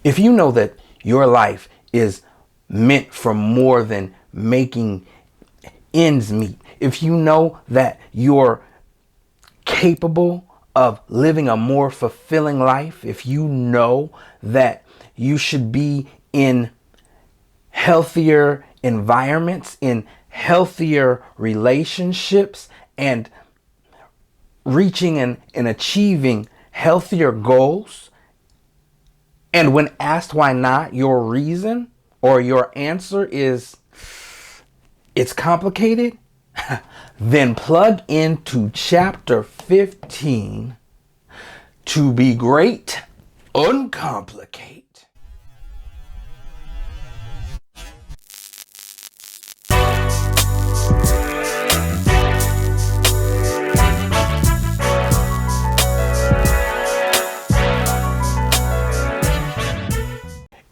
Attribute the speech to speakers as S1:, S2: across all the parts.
S1: If you know that your life is meant for more than making ends meet, if you know that you're capable of living a more fulfilling life, if you know that you should be in healthier environments, in healthier relationships, and reaching and achieving healthier goals, and when asked why not, your reason or your answer is it's complicated, then plug into chapter 15 to Be Great Uncomplicate.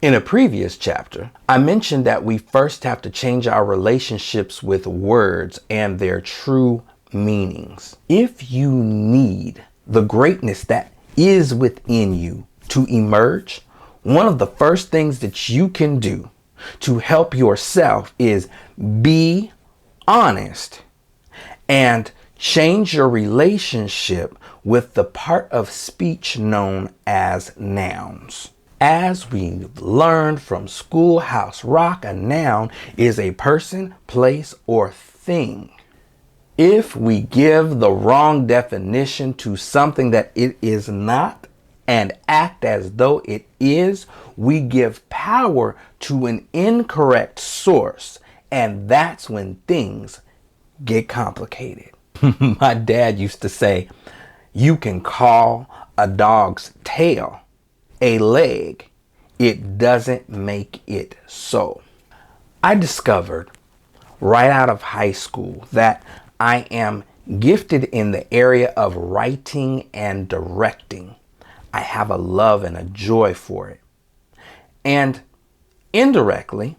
S1: In a previous chapter, I mentioned that we first have to change our relationships with words and their true meanings. If you need the greatness that is within you to emerge, one of the first things that you can do to help yourself is be honest and change your relationship with the part of speech known as nouns. As we've learned from Schoolhouse Rock, a noun is a person, place, or thing. If we give the wrong definition to something that it is not and act as though it is, we give power to an incorrect source, and that's when things get complicated. My dad used to say, you can call a dog's tail a leg, it doesn't make it so. I discovered right out of high school that I am gifted in the area of writing and directing. I have a love and a joy for it. And indirectly,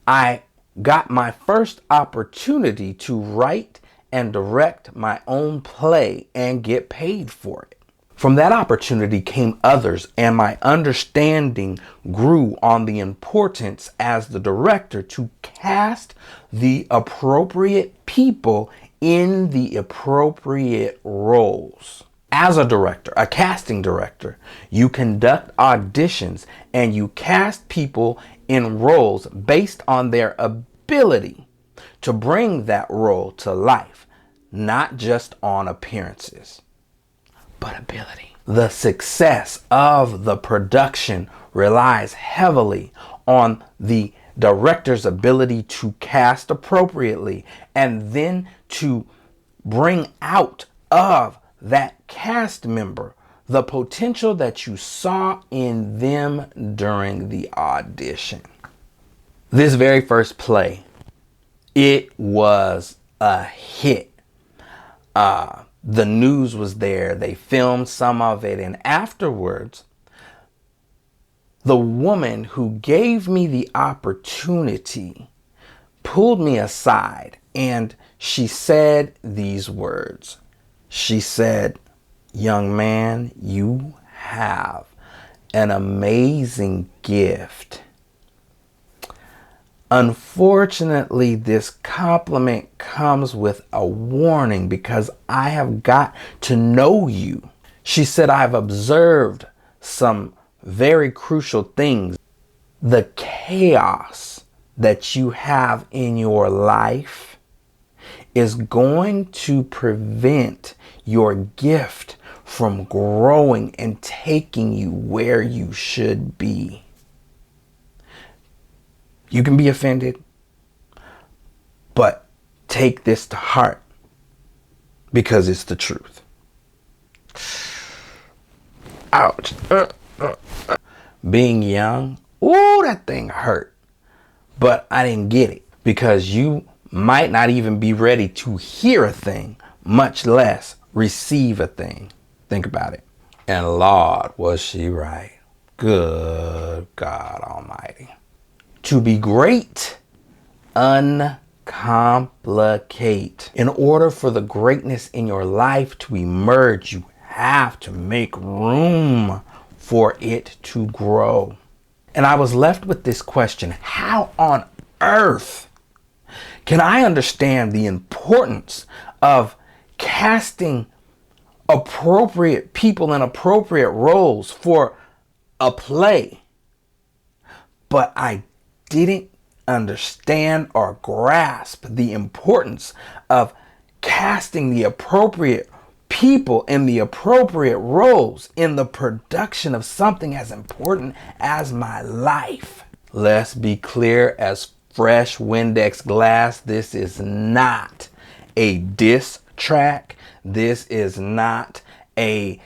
S1: I got my first opportunity to write and direct my own play and get paid for it. From that opportunity came others, and my understanding grew on the importance as the director to cast the appropriate people in the appropriate roles. As a director, a casting director, you conduct auditions and you cast people in roles based on their ability to bring that role to life, not just on appearances, but ability. The success of the production relies heavily on the director's ability to cast appropriately and then to bring out of that cast member the potential that you saw in them during the audition. This very first play, it was a hit. The news was there. They filmed some of it. And afterwards, the woman who gave me the opportunity pulled me aside and she said these words. She said, young man, you have an amazing gift. Unfortunately, this compliment comes with a warning because I have got to know you. She said, I've observed some very crucial things. The chaos that you have in your life is going to prevent your gift from growing and taking you where you should be. You can be offended, but take this to heart because it's the truth. Ouch. Being young, ooh, that thing hurt. But I didn't get it because you might not even be ready to hear a thing, much less receive a thing. Think about it. And Lord, was she right. Good God Almighty. To be great, uncomplicate. In order for the greatness in your life to emerge, you have to make room for it to grow. And I was left with this question: how on earth can I understand the importance of casting appropriate people in appropriate roles for a play, but I didn't understand or grasp the importance of casting the appropriate people in the appropriate roles in the production of something as important as my life? Let's be clear as fresh Windex glass. This is not a diss track. This is not a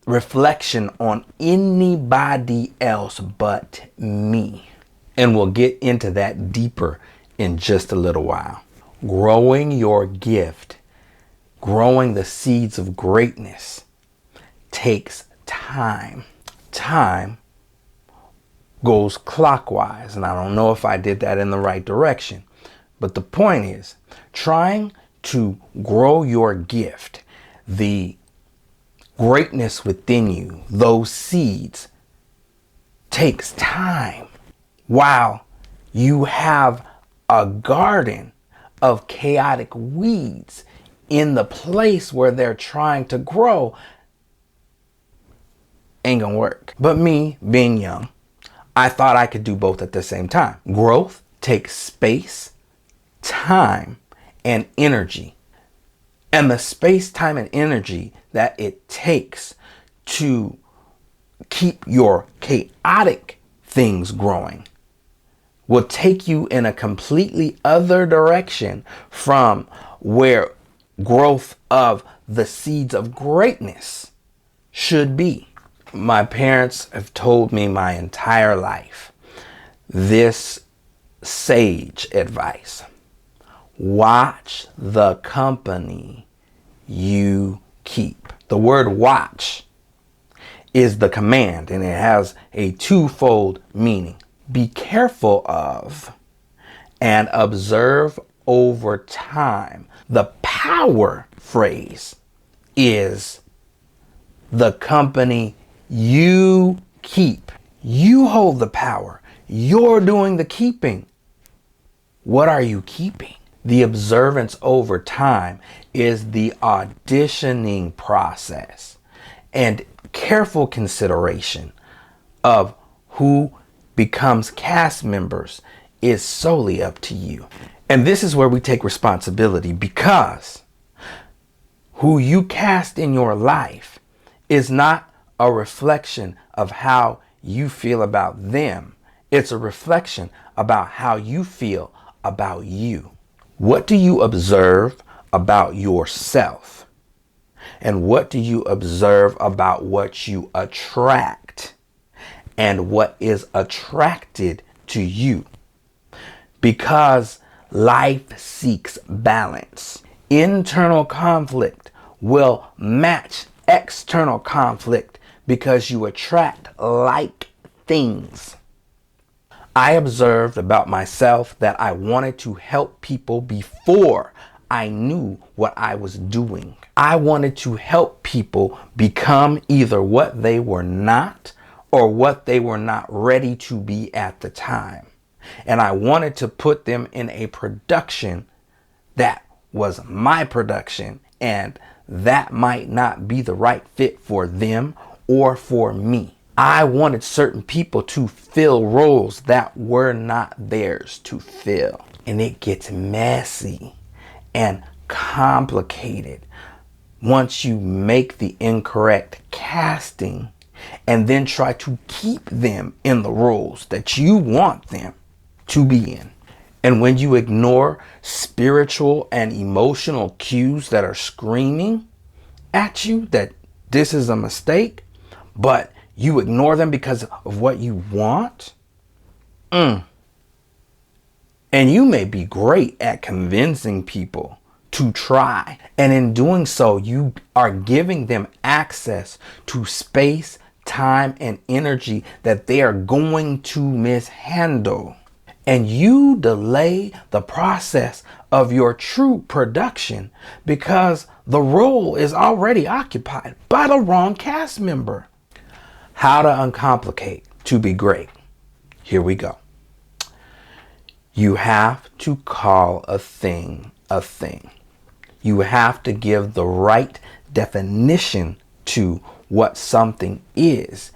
S1: reflection on anybody else but me. And we'll get into that deeper in just a little while. Growing your gift, growing the seeds of greatness takes time. Time goes clockwise, and I don't know if I did that in the right direction. But the point is, trying to grow your gift, the greatness within you, those seeds, takes time. While you have a garden of chaotic weeds in the place where they're trying to grow, ain't gonna work. But me, being young, I thought I could do both at the same time. Growth takes space, time, and energy. And the space, time, and energy that it takes to keep your chaotic things growing will take you in a completely other direction from where growth of the seeds of greatness should be. My parents have told me my entire life this sage advice: watch the company you keep. The word watch is the command, and it has a twofold meaning. Be careful of and observe over time. The power phrase is the company you keep. You hold the power. You're doing the keeping. What are you keeping? The observance over time is the auditioning process and careful consideration of who becomes cast members is solely up to you. And this is where we take responsibility, because who you cast in your life is not a reflection of how you feel about them. It's a reflection about how you feel about you. What do you observe about yourself? And what do you observe about what you attract and what is attracted to you? Because life seeks balance. Internal conflict will match external conflict because you attract like things. I observed about myself that I wanted to help people before I knew what I was doing. I wanted to help people become either what they were not or what they were not ready to be at the time. And I wanted to put them in a production that was my production, and that might not be the right fit for them or for me. I wanted certain people to fill roles that were not theirs to fill. And it gets messy and complicated once you make the incorrect casting and then try to keep them in the roles that you want them to be in. And when you ignore spiritual and emotional cues that are screaming at you that this is a mistake, but you ignore them because of what you want, and you may be great at convincing people to try. And in doing so, you are giving them access to space, time, and energy that they are going to mishandle. And you delay the process of your true production because the role is already occupied by the wrong cast member. How to uncomplicate to be great. Here we go. You have to call a thing a thing. You have to give the right definition to what something is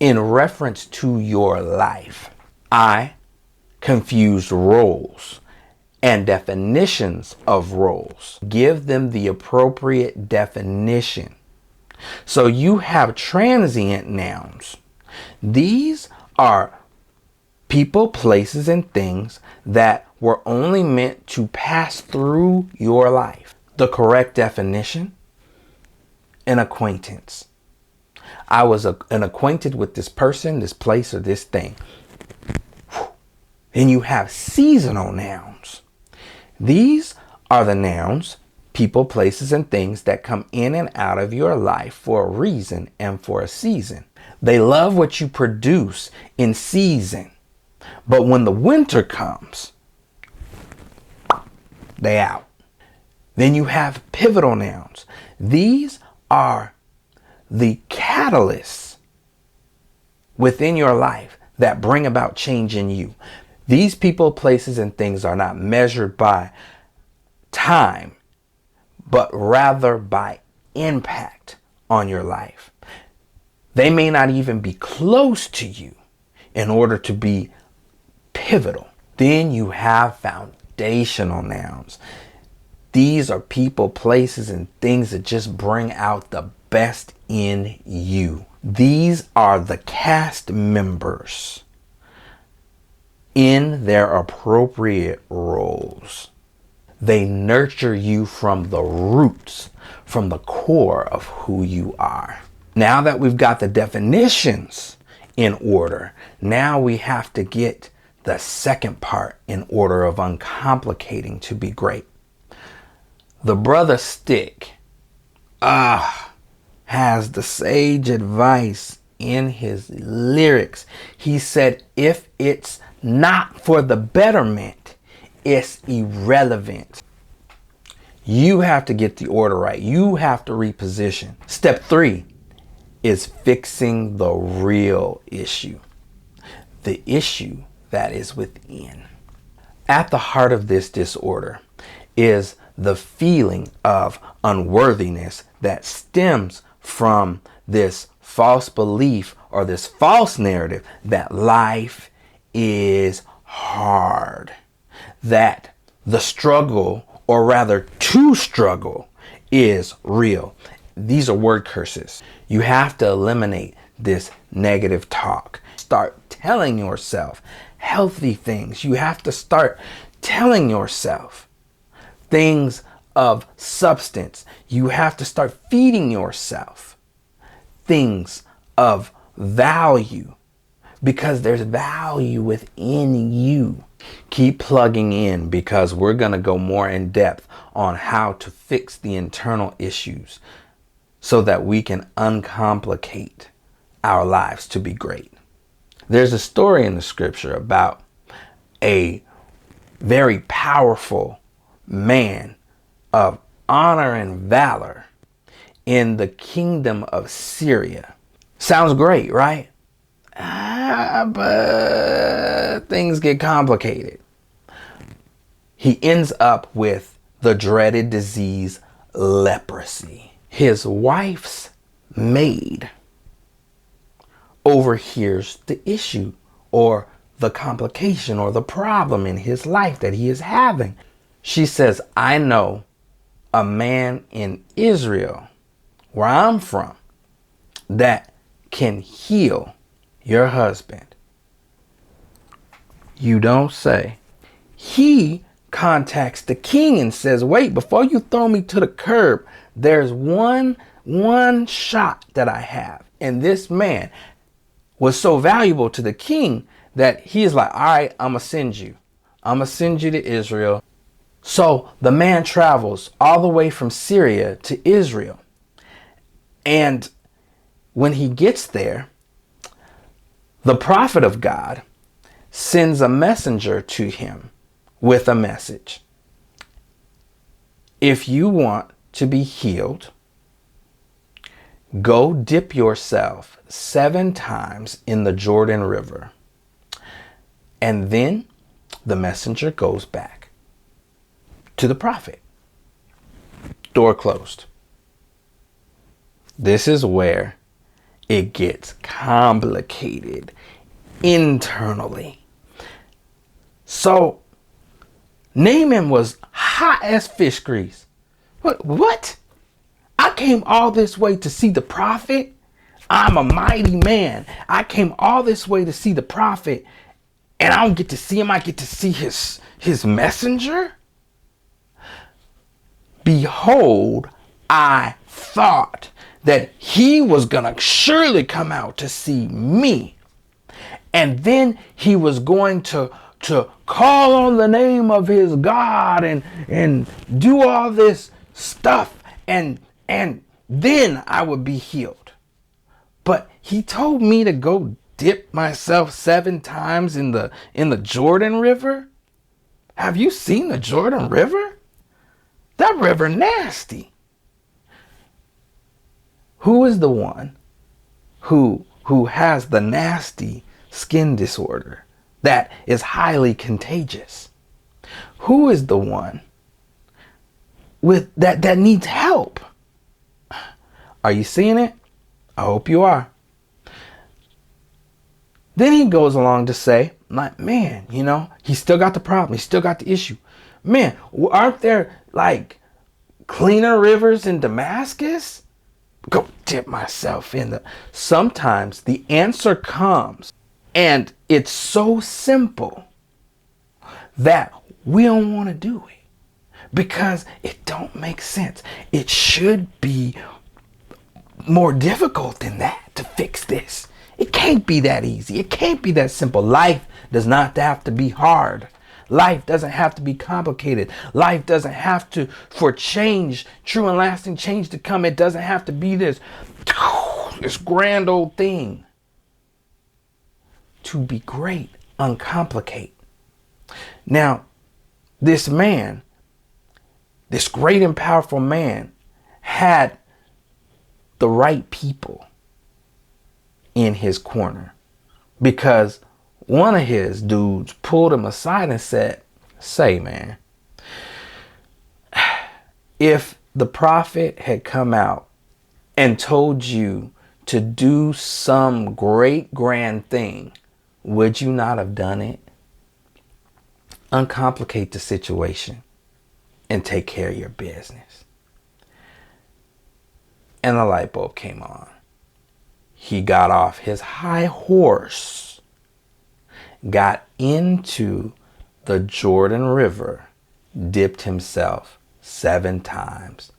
S1: in reference to your life. I confused roles and definitions of roles. Give them the appropriate definition. So you have transient nouns. These are people, places, and things that were only meant to pass through your life. The correct definition: an acquaintance. I was an acquainted with this person, this place, or this thing. Then you have seasonal nouns. These are the nouns, people, places, and things that come in and out of your life for a reason and for a season. They love what you produce in season, but when the winter comes, they out. Then you have pivotal nouns. These are the catalysts within your life that bring about change in you. These people, places, and things are not measured by time, but rather by impact on your life. They may not even be close to you in order to be pivotal. Then you have foundational nouns. These are people, places, and things that just bring out the best in you. These are the cast members in their appropriate roles. They nurture you from the roots, from the core of who you are. Now that we've got the definitions in order, now we have to get the second part in order of uncomplicating to be great. The brother Stick has the sage advice in his lyrics. He said, if it's not for the betterment, it's irrelevant. You have to get the order right. You have to reposition. Step 3 is fixing the real issue. The issue that is within. At the heart of this disorder is the feeling of unworthiness that stems from this false belief or this false narrative that life is hard, that the struggle, or rather to struggle, is real. These are word curses. You have to eliminate this negative talk. Start telling yourself healthy things. You have to start telling yourself things of substance. You have to start feeding yourself things of value, because there's value within you. Keep plugging in, because we're going to go more in depth on how to fix the internal issues so that we can uncomplicate our lives to be great. There's a story in the scripture about a very powerful man of honor and valor in the kingdom of Syria. Sounds great, right? But things get complicated. He ends up with the dreaded disease, leprosy. His wife's maid overhears the issue or the complication or the problem in his life that he is having. She says, I know a man in Israel, where I'm from, that can heal your husband. You don't say. He contacts the king and says, wait, before you throw me to the curb, there's one shot that I have. And this man was so valuable to the king that he's like, all right, I'm going to send you. I'm going to send you to Israel. So the man travels all the way from Syria to Israel. And when he gets there, the prophet of God sends a messenger to him with a message. If you want to be healed, go dip yourself 7 times in the Jordan River. And then the messenger goes back to the prophet. Door closed. This is where it gets complicated internally. So Naaman was hot as fish grease. What? I came all this way to see the prophet? I'm a mighty man. I came all this way to see the prophet, and I don't get to see him. I get to see his messenger? Behold, I thought that he was going to surely come out to see me. And then he was going to call on the name of his God and do all this stuff. And then I would be healed. But he told me to go dip myself 7 times in the Jordan River. Have you seen the Jordan River? That river nasty. Who is the one who has the nasty skin disorder that is highly contagious? Who is the one with that needs help? Are you seeing it? I hope you are. Then he goes along to say, like, man, he still got the problem. He still got the issue. Man, aren't there like cleaner rivers in Damascus? Go dip myself in the... Sometimes the answer comes and it's so simple that we don't want to do it because it don't make sense. It should be more difficult than that to fix this. It can't be that easy. It can't be that simple. Life does not have to be hard. Life doesn't have to be complicated. Life doesn't have to, for change, true and lasting change to come, it doesn't have to be this grand old thing. To be great, uncomplicate. Now, this man, this great and powerful man, had the right people in his corner, because one of his dudes pulled him aside and said, say, man, if the prophet had come out and told you to do some great grand thing, would you not have done it? Uncomplicate the situation and take care of your business. And the light bulb came on. He got off his high horse, got into the Jordan River, dipped himself 7 times,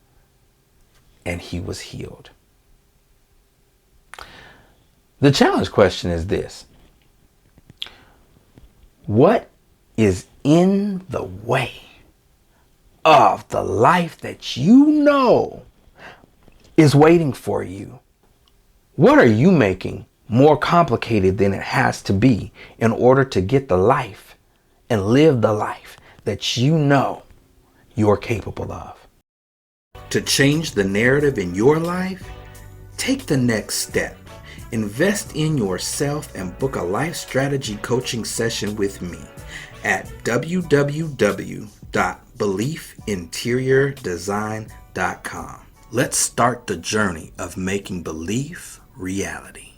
S1: and he was healed. The challenge question is this: what is in the way of the life that you know is waiting for you? What are you making more complicated than it has to be in order to get the life and live the life that you know you're capable of? To change the narrative in your life, take the next step. Invest in yourself and book a life strategy coaching session with me at www.beliefinteriordesign.com. Let's start the journey of making belief reality.